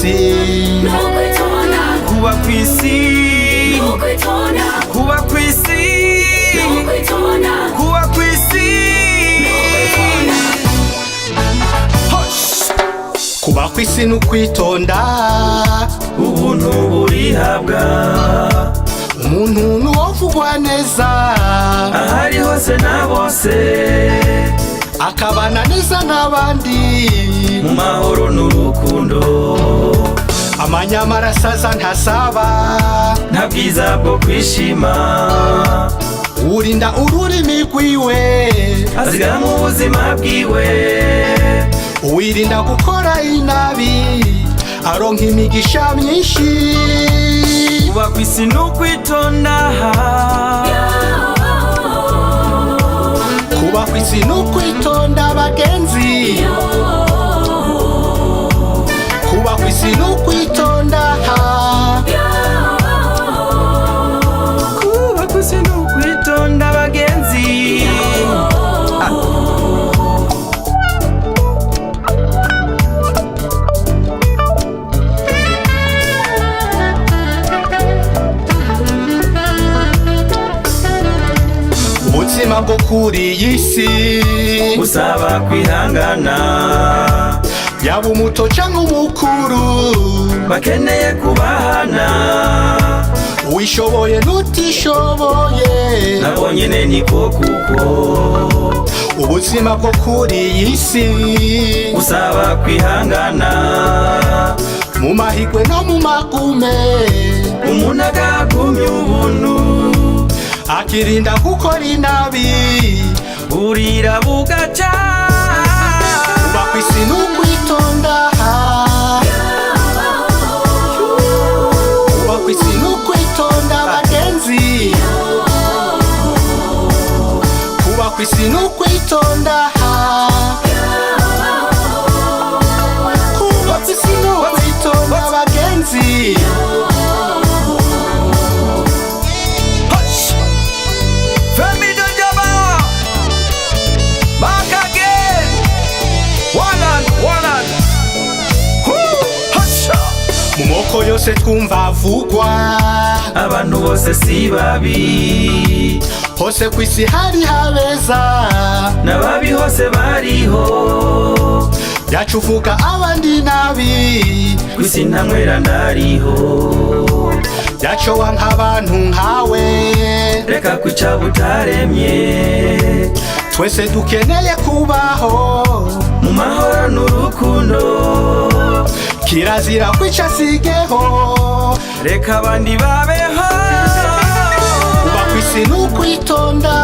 kw'isi, kuba kw'isi, kuba kw'isi, kuba kw'isi. Kuba kw'isi n'ukwitonda, ubuntu burihabwa, umuntu nuwovugwa neza ahari hose na bose, akabana neza n'abandi mu mahoro n'urukundo. Amanyamara asaza ntasaba, nta bwiza bwo kwishima, urinda ururimi rwiwe azigama mu buzima bwiwe. Uwirinda gukora inabi aronka imigisha myinshi. Kuba kw'isi n'ukwitonda, kuba kw'isi n'ukwitonda bagenzi, kuba kw'isi n'ukwitonda, kuba kw'isi n'ukwitonda bagenzi. Ubuzima bwo kuri iyi si busaba kwihangana, yaba umuto canke umukuru bakeneye kubahana. Uwishoboye n'utishoboye nabo nyene niko kuko ubuzima bwo kuri iyi si busaba kwihangana, mu mahigwe no mu magume umuntu agagumya ubuntu, akirinda gukora inabi burira bugaca. Kuba kw'isi n'ukwitonda, kuba kw'isi n'ukwitonda bagenzi, kuba kw'isi n'ukwitonda, kuba kw'isi n'ukwitonda bagenzi. Femi de J'Abat, back again. One on. Mu moko yose twumva avugwa, abantu bose si babi, hose kw'isi hari habeza, n'ababi hose bariho. yacu uvuga abandi nabi, kw'isi ntamwera ndariho, yaco wanka abantu nkawe, reka kwica butaremye. twese dukeneye kubaho mu mahoro n'urukundo, kirazira kwica sigeho, reka abandi babeho. kuba kw'isi n'ukwitonda,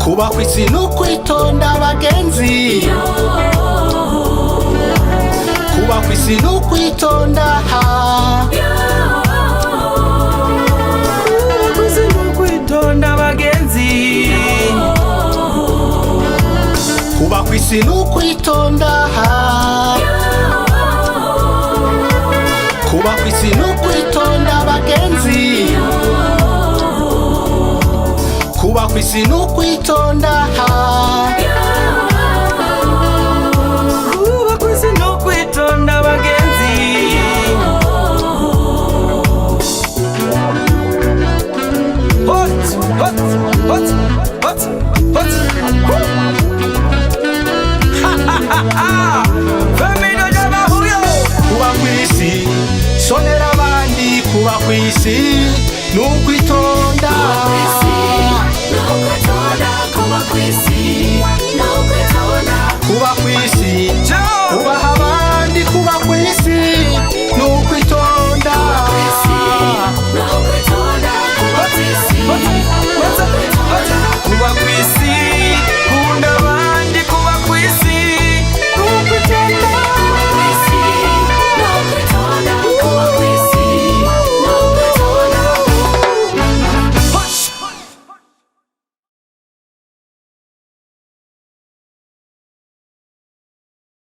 kuba kw'isi n'ukwitonda bagenzi, kuba kw'isi n'ukwitonda, kuba kw'isi n'ukwitonda bagenzi, kuba kw'isi n'ukwitonda, kuba kw'isi n'ukwitonda bagenzi, kuba kw'isi n'ukwitonda, kuba kw'isi n'ukwitonda bagenzi. Hot. Femi de J'Abat, huyo. kuba kw'isi sonera abandi, kuba kw'isi n'ukwitonda.